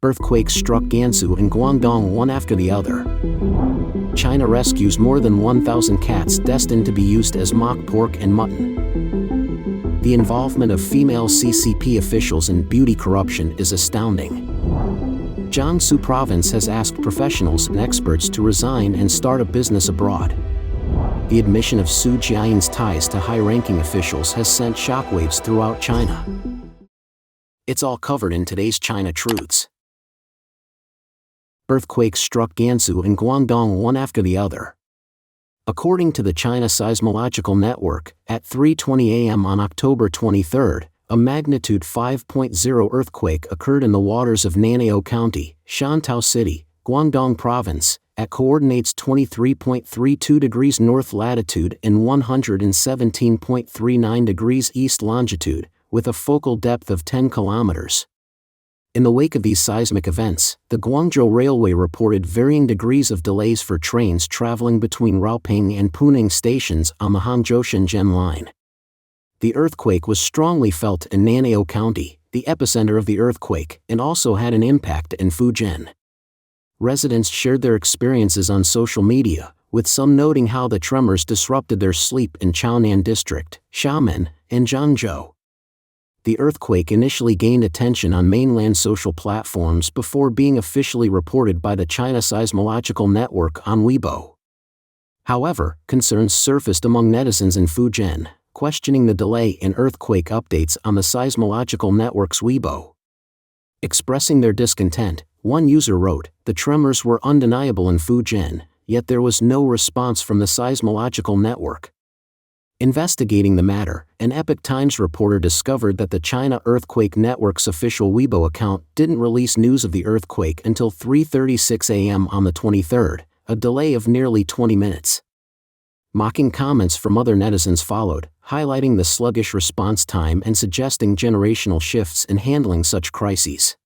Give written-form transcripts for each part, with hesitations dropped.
Earthquakes struck Gansu and Guangdong one after the other. China rescues more than 1,000 cats destined to be used as mock pork and mutton. The involvement of female CCP officials in beauty corruption is astounding. Jiangsu Province has asked professionals and experts to resign and start a business abroad. The admission of Xu Jiayin's ties to high-ranking officials has sent shockwaves throughout China. It's all covered in today's China Truths. Earthquakes struck Gansu and Guangdong one after the other. According to the China Seismological Network, at 3:20 a.m. on October 23, a magnitude 5.0 earthquake occurred in the waters of Nan'an County, Shantou City, Guangdong Province, at coordinates 23.32 degrees north latitude and 117.39 degrees east longitude, with a focal depth of 10 kilometers. In the wake of these seismic events, the Guangzhou Railway reported varying degrees of delays for trains traveling between Raoping and Puning stations on the Hangzhou-Shenzhen line. The earthquake was strongly felt in Nan'an County, the epicenter of the earthquake, and also had an impact in Fujian. Residents shared their experiences on social media, with some noting how the tremors disrupted their sleep in Chaonan District, Xiamen, and Zhangzhou. The earthquake initially gained attention on mainland social platforms before being officially reported by the China Seismological Network on Weibo. However, concerns surfaced among netizens in Fujian, questioning the delay in earthquake updates on the Seismological Network's Weibo. Expressing their discontent, one user wrote, "The tremors were undeniable in Fujian, yet there was no response from the Seismological Network." Investigating the matter, an Epoch Times reporter discovered that the China Earthquake Network's official Weibo account didn't release news of the earthquake until 3:36 a.m. on the 23rd, a delay of nearly 20 minutes. Mocking comments from other netizens followed, highlighting the sluggish response time and suggesting generational shifts in handling such crises.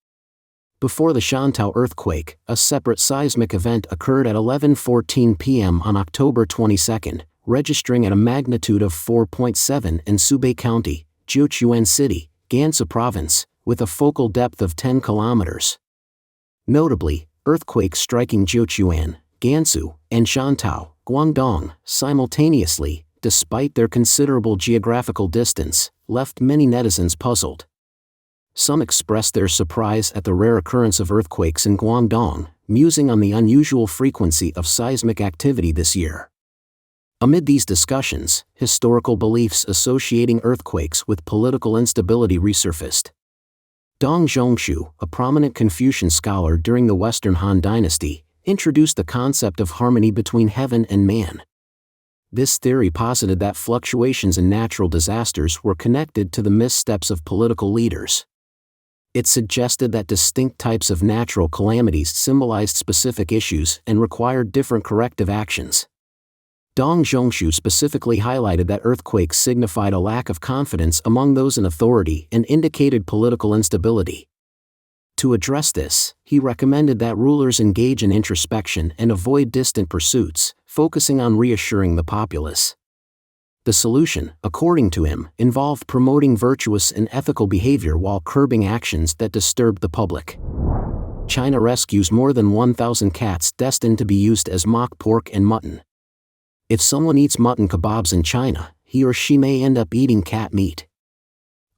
Before the Shantou earthquake, a separate seismic event occurred at 11:14 p.m. on October 22, registering at a magnitude of 4.7 in Subei County, Jiangsu City, Gansu Province, with a focal depth of 10 kilometers. Notably, earthquakes striking Jiangsu, Gansu, and Shantou, Guangdong, simultaneously, despite their considerable geographical distance, left many netizens puzzled. Some expressed their surprise at the rare occurrence of earthquakes in Guangdong, musing on the unusual frequency of seismic activity this year. Amid these discussions, historical beliefs associating earthquakes with political instability resurfaced. Dong Zhongshu, a prominent Confucian scholar during the Western Han Dynasty, introduced the concept of harmony between heaven and man. This theory posited that fluctuations in natural disasters were connected to the missteps of political leaders. It suggested that distinct types of natural calamities symbolized specific issues and required different corrective actions. Dong Zhongshu specifically highlighted that earthquakes signified a lack of confidence among those in authority and indicated political instability. To address this, he recommended that rulers engage in introspection and avoid distant pursuits, focusing on reassuring the populace. The solution, according to him, involved promoting virtuous and ethical behavior while curbing actions that disturbed the public. China rescues more than 1,000 cats destined to be used as mock pork and mutton. If someone eats mutton kebabs in China, he or she may end up eating cat meat.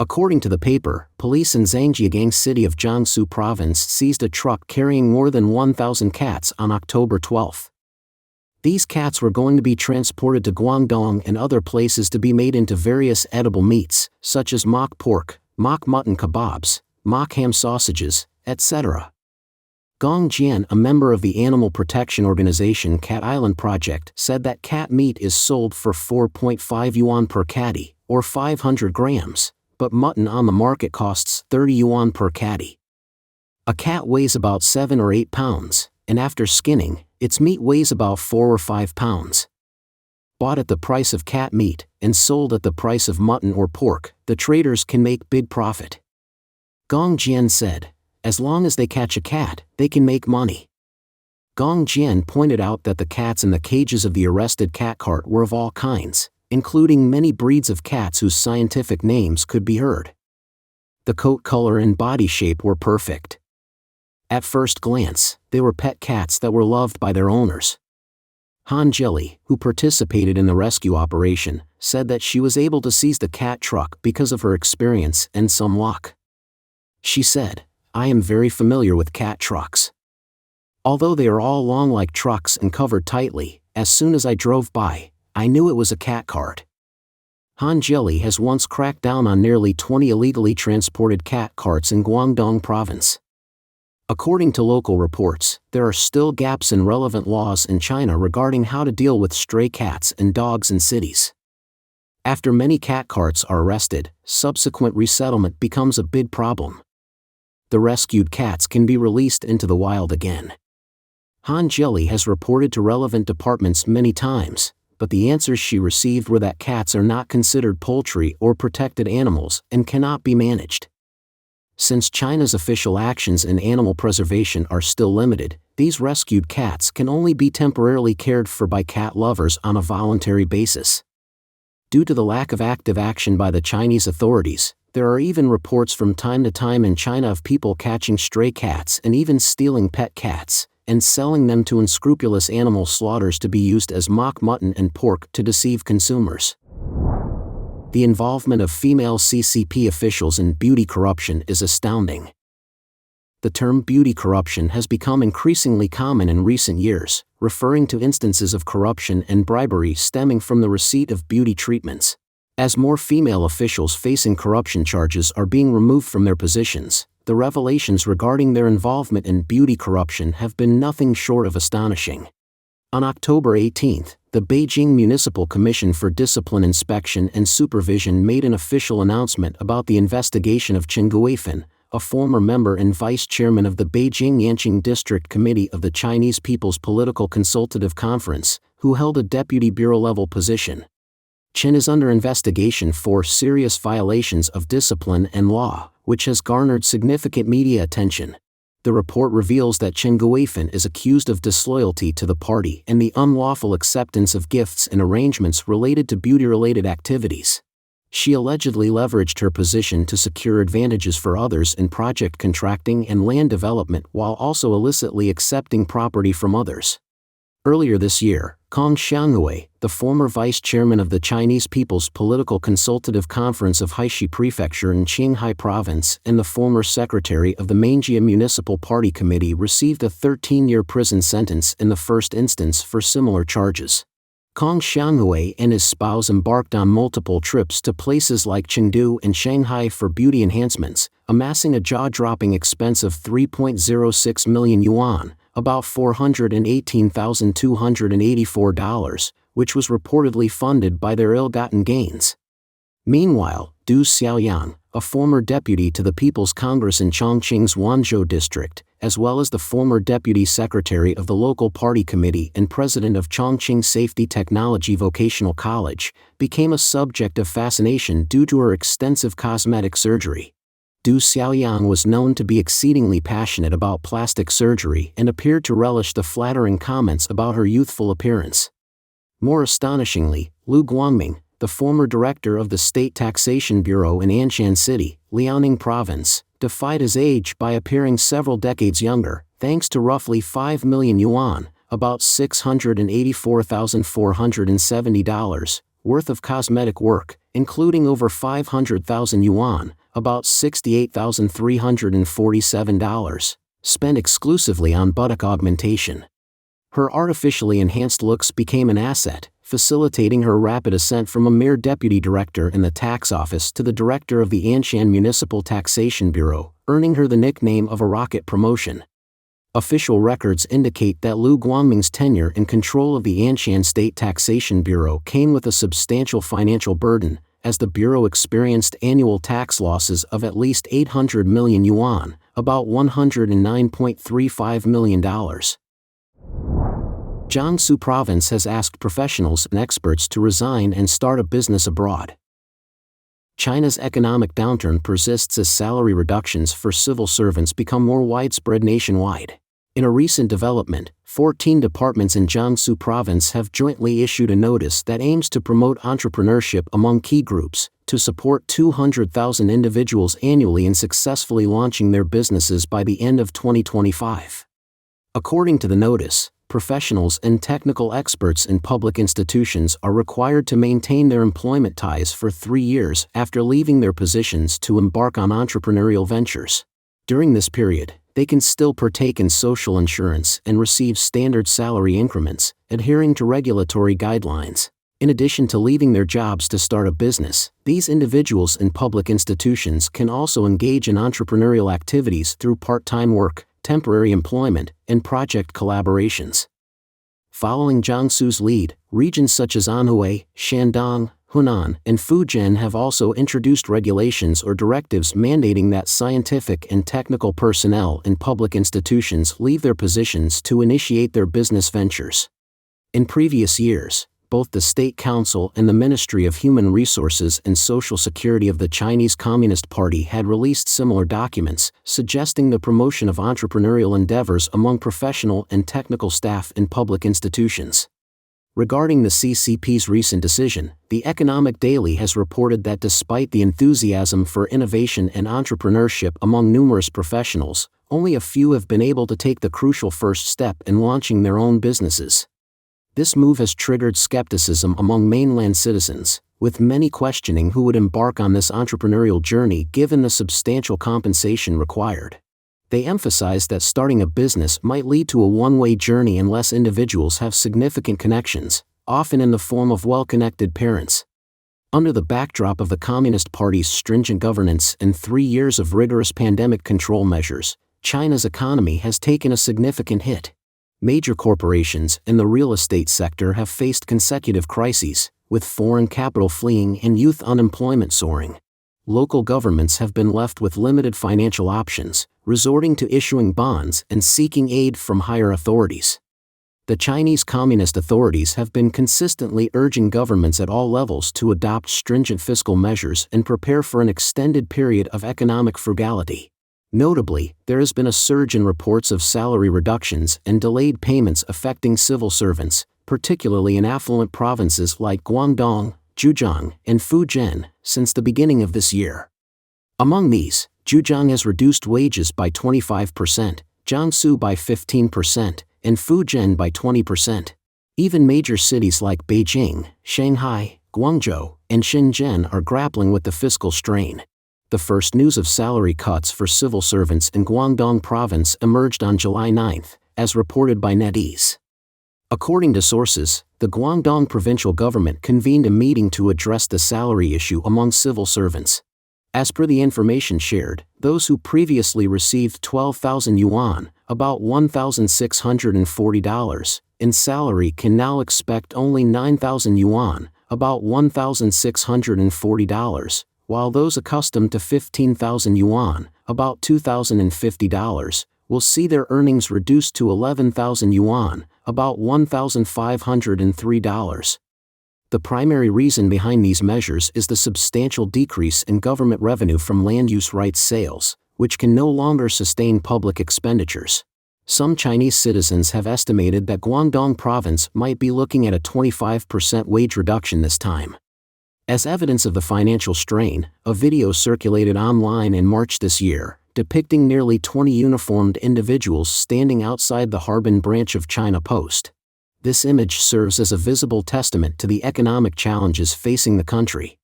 According to the paper, police in Zhangjiagang city of Jiangsu Province seized a truck carrying more than 1,000 cats on October 12. These cats were going to be transported to Guangdong and other places to be made into various edible meats, such as mock pork, mock mutton kebabs, mock ham sausages, etc. Gong Jian, a member of the animal protection organization Cat Island Project, said that cat meat is sold for 4.5 yuan per catty, or 500 grams, but mutton on the market costs 30 yuan per catty. A cat weighs about 7 or 8 pounds, and after skinning, its meat weighs about 4 or 5 pounds. Bought at the price of cat meat, and sold at the price of mutton or pork, the traders can make big profit. Gong Jian said, "As long as they catch a cat, they can make money." Gong Jian pointed out that the cats in the cages of the arrested cat cart were of all kinds, including many breeds of cats whose scientific names could be heard. The coat color and body shape were perfect. At first glance, they were pet cats that were loved by their owners. Han Jili, who participated in the rescue operation, said that she was able to seize the cat truck because of her experience and some luck. She said, "I am very familiar with cat trucks. Although they are all long like trucks and covered tightly, as soon as I drove by, I knew it was a cat cart." Han Jili has once cracked down on nearly 20 illegally transported cat carts in Guangdong Province. According to local reports, there are still gaps in relevant laws in China regarding how to deal with stray cats and dogs in cities. After many cat carts are arrested, subsequent resettlement becomes a big problem. The rescued cats can be released into the wild again. Han Jili has reported to relevant departments many times, but the answers she received were that cats are not considered poultry or protected animals and cannot be managed. Since China's official actions in animal preservation are still limited, these rescued cats can only be temporarily cared for by cat lovers on a voluntary basis. Due to the lack of active action by the Chinese authorities, there are even reports from time to time in China of people catching stray cats and even stealing pet cats, and selling them to unscrupulous animal slaughters to be used as mock mutton and pork to deceive consumers. The involvement of female CCP officials in beauty corruption is astounding. The term beauty corruption has become increasingly common in recent years, referring to instances of corruption and bribery stemming from the receipt of beauty treatments. As more female officials facing corruption charges are being removed from their positions, the revelations regarding their involvement in beauty corruption have been nothing short of astonishing. On October 18, the Beijing Municipal Commission for Discipline Inspection and Supervision made an official announcement about the investigation of Xu Jiayin, a former member and vice chairman of the Beijing Yanqing District Committee of the Chinese People's Political Consultative Conference, who held a deputy bureau-level position. Chen is under investigation for serious violations of discipline and law, which has garnered significant media attention. The report reveals that Xu Jiayin is accused of disloyalty to the party and the unlawful acceptance of gifts and arrangements related to beauty-related activities. She allegedly leveraged her position to secure advantages for others in project contracting and land development while also illicitly accepting property from others. Earlier this year, Kong Xianghui, the former vice chairman of the Chinese People's Political Consultative Conference of Haishi Prefecture in Qinghai Province and the former secretary of the Mangjia Municipal Party Committee received a 13-year prison sentence in the first instance for similar charges. Kong Xianghui and his spouse embarked on multiple trips to places like Chengdu and Shanghai for beauty enhancements, amassing a jaw-dropping expense of 3.06 million yuan, about $418,284, which was reportedly funded by their ill-gotten gains. Meanwhile, Du Xiaoyang, a former deputy to the People's Congress in Chongqing's Wanzhou district, as well as the former deputy secretary of the local party committee and president of Chongqing Safety Technology Vocational College, became a subject of fascination due to her extensive cosmetic surgery. Du Xiaoyang was known to be exceedingly passionate about plastic surgery and appeared to relish the flattering comments about her youthful appearance. More astonishingly, Lu Guangming, the former director of the State Taxation Bureau in Anshan City, Liaoning Province, defied his age by appearing several decades younger, thanks to roughly 5 million yuan, about $684,470, worth of cosmetic work, including over 500,000 yuan, about $68,347, spent exclusively on buttock augmentation. Her artificially enhanced looks became an asset, facilitating her rapid ascent from a mere deputy director in the tax office to the director of the Anshan Municipal Taxation Bureau, earning her the nickname of a rocket promotion. Official records indicate that Lu Guangming's tenure in control of the Anshan State Taxation Bureau came with a substantial financial burden, as the Bureau experienced annual tax losses of at least 800 million yuan, about $109.35 million. Jiangsu Province has asked professionals and experts to resign and start a business abroad. China's economic downturn persists as salary reductions for civil servants become more widespread nationwide. In a recent development, 14 departments in Jiangsu Province have jointly issued a notice that aims to promote entrepreneurship among key groups, to support 200,000 individuals annually in successfully launching their businesses by the end of 2025. According to the notice, professionals and technical experts in public institutions are required to maintain their employment ties for 3 years after leaving their positions to embark on entrepreneurial ventures. During this period, they can still partake in social insurance and receive standard salary increments, adhering to regulatory guidelines. In addition to leaving their jobs to start a business, these individuals in public institutions can also engage in entrepreneurial activities through part-time work, temporary employment, and project collaborations. Following Jiangsu's lead, regions such as Anhui, Shandong, Hunan, and Fujian have also introduced regulations or directives mandating that scientific and technical personnel in public institutions leave their positions to initiate their business ventures. In previous years, both the State Council and the Ministry of Human Resources and Social Security of the Chinese Communist Party had released similar documents, suggesting the promotion of entrepreneurial endeavors among professional and technical staff in public institutions. Regarding the CCP's recent decision, the Economic Daily has reported that despite the enthusiasm for innovation and entrepreneurship among numerous professionals, only a few have been able to take the crucial first step in launching their own businesses. This move has triggered skepticism among mainland citizens, with many questioning who would embark on this entrepreneurial journey given the substantial compensation required. They emphasize that starting a business might lead to a one-way journey unless individuals have significant connections, often in the form of well-connected parents. Under the backdrop of the Communist Party's stringent governance and 3 years of rigorous pandemic control measures, China's economy has taken a significant hit. Major corporations in the real estate sector have faced consecutive crises, with foreign capital fleeing and youth unemployment soaring. Local governments have been left with limited financial options, resorting to issuing bonds and seeking aid from higher authorities. The Chinese Communist authorities have been consistently urging governments at all levels to adopt stringent fiscal measures and prepare for an extended period of economic frugality. Notably, there has been a surge in reports of salary reductions and delayed payments affecting civil servants, particularly in affluent provinces like Guangdong, Zhejiang, and Fujian, since the beginning of this year. Among these, Zhejiang has reduced wages by 25%, Jiangsu by 15%, and Fujian by 20%. Even major cities like Beijing, Shanghai, Guangzhou, and Shenzhen are grappling with the fiscal strain. The first news of salary cuts for civil servants in Guangdong Province emerged on July 9, as reported by NetEase. According to sources, the Guangdong provincial government convened a meeting to address the salary issue among civil servants. As per the information shared, those who previously received 12,000 yuan, about $1,640, in salary can now expect only 9,000 yuan, about $1,640, while those accustomed to 15,000 yuan, about $2,050, will see their earnings reduced to 11,000 yuan, about $1,503. The primary reason behind these measures is the substantial decrease in government revenue from land use rights sales, which can no longer sustain public expenditures. Some Chinese citizens have estimated that Guangdong Province might be looking at a 25% wage reduction this time. As evidence of the financial strain, a video circulated online in March this year, depicting nearly 20 uniformed individuals standing outside the Harbin branch of China Post. This image serves as a visible testament to the economic challenges facing the country.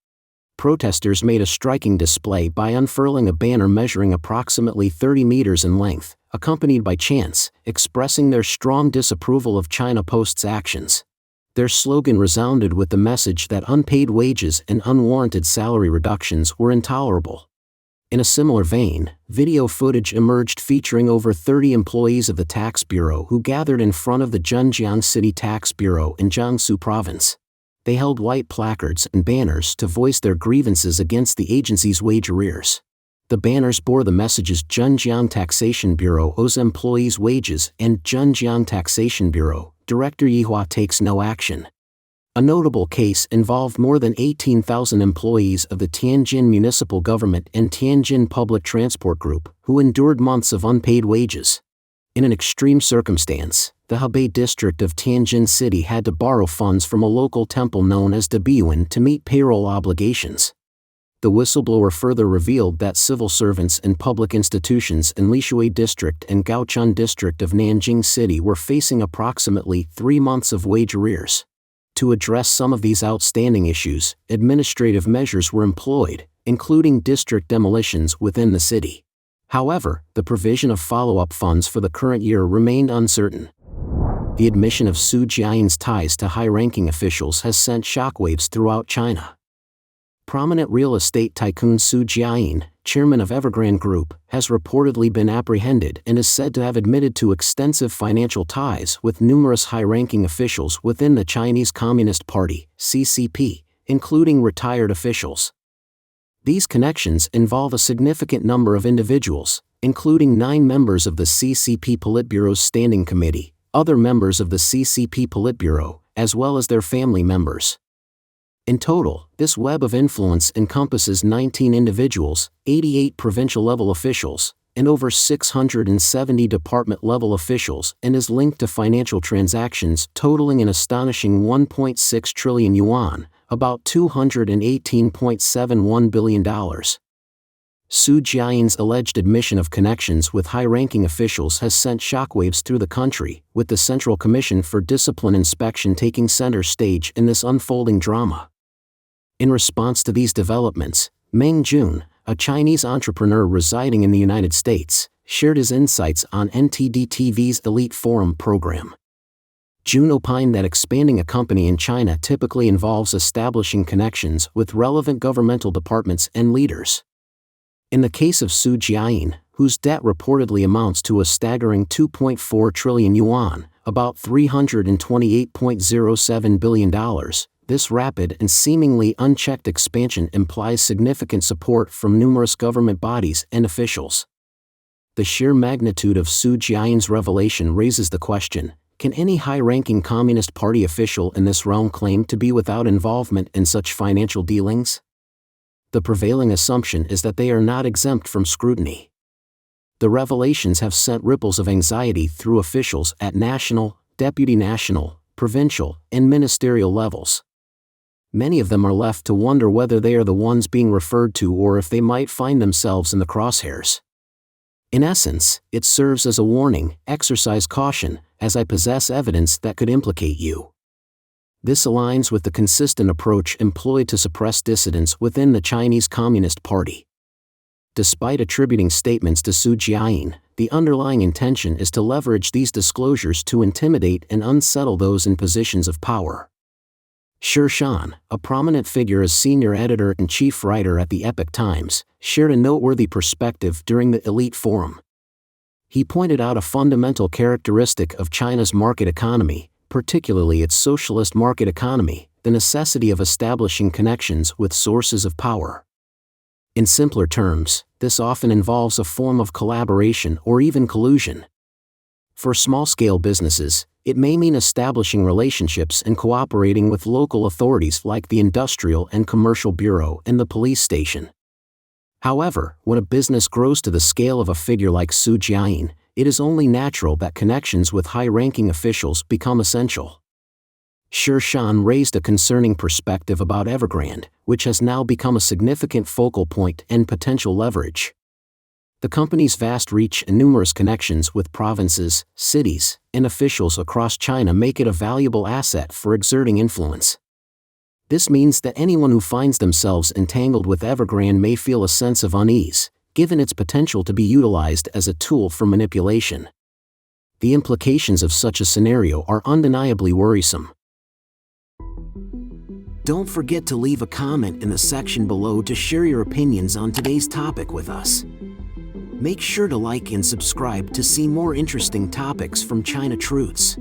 Protesters made a striking display by unfurling a banner measuring approximately 30 meters in length, accompanied by chants, expressing their strong disapproval of China Post's actions. Their slogan resounded with the message that unpaid wages and unwarranted salary reductions were intolerable. In a similar vein, video footage emerged featuring over 30 employees of the Tax Bureau who gathered in front of the Zhenjiang City Tax Bureau in Jiangsu Province. They held white placards and banners to voice their grievances against the agency's wage arrears. The banners bore the messages Zhenjiang Taxation Bureau owes employees wages and Zhenjiang Taxation Bureau, Director Yihua takes no action. A notable case involved more than 18,000 employees of the Tianjin Municipal Government and Tianjin Public Transport Group, who endured months of unpaid wages. In an extreme circumstance, the Hebei district of Tianjin City had to borrow funds from a local temple known as Debiyuan to meet payroll obligations. The whistleblower further revealed that civil servants in public institutions in Lishui District and Gaochun District of Nanjing City were facing approximately 3 months of wage arrears. To address some of these outstanding issues, administrative measures were employed, including district demolitions within the city. However, the provision of follow-up funds for the current year remained uncertain. The admission of Xu Jiayin's ties to high-ranking officials has sent shockwaves throughout China. Prominent real estate tycoon Xu Jiayin, chairman of Evergrande Group, has reportedly been apprehended and is said to have admitted to extensive financial ties with numerous high-ranking officials within the Chinese Communist Party, CCP, including retired officials. These connections involve a significant number of individuals, including 9 members of the CCP Politburo's Standing Committee, other members of the CCP Politburo, as well as their family members. In total, this web of influence encompasses 19 individuals, 88 provincial-level officials, and over 670 department-level officials and is linked to financial transactions totaling an astonishing 1.6 trillion yuan, about $218.71 billion. Xu Jiayin's alleged admission of connections with high-ranking officials has sent shockwaves through the country, with the Central Commission for Discipline Inspection taking center stage in this unfolding drama. In response to these developments, Meng Jun, a Chinese entrepreneur residing in the United States, shared his insights on NTD-TV's Elite Forum program. Jun opined that expanding a company in China typically involves establishing connections with relevant governmental departments and leaders. In the case of Xu Jiayin, whose debt reportedly amounts to a staggering 2.4 trillion yuan, about $328.07 billion, this rapid and seemingly unchecked expansion implies significant support from numerous government bodies and officials. The sheer magnitude of Xu Jiayin's revelation raises the question, can any high-ranking Communist Party official in this realm claim to be without involvement in such financial dealings? The prevailing assumption is that they are not exempt from scrutiny. The revelations have sent ripples of anxiety through officials at national, deputy national, provincial, and ministerial levels. Many of them are left to wonder whether they are the ones being referred to or if they might find themselves in the crosshairs. In essence, it serves as a warning: exercise caution, as I possess evidence that could implicate you. This aligns with the consistent approach employed to suppress dissidents within the Chinese Communist Party. Despite attributing statements to Xu Jiayin, the underlying intention is to leverage these disclosures to intimidate and unsettle those in positions of power. Shi Shan, a prominent figure as senior editor-in-chief writer at the Epoch Times, shared a noteworthy perspective during the Elite Forum. He pointed out a fundamental characteristic of China's market economy, particularly its socialist market economy, the necessity of establishing connections with sources of power. In simpler terms, this often involves a form of collaboration or even collusion. For small-scale businesses, it may mean establishing relationships and cooperating with local authorities like the Industrial and Commercial Bureau and the police station. However, when a business grows to the scale of a figure like Xu Jiayin, it is only natural that connections with high-ranking officials become essential. Shi Shan raised a concerning perspective about Evergrande, which has now become a significant focal point and potential leverage. The company's vast reach and numerous connections with provinces, cities, and officials across China make it a valuable asset for exerting influence. This means that anyone who finds themselves entangled with Evergrande may feel a sense of unease, given its potential to be utilized as a tool for manipulation. The implications of such a scenario are undeniably worrisome. Don't forget to leave a comment in the section below to share your opinions on today's topic with us. Make sure to like and subscribe to see more interesting topics from China Truths.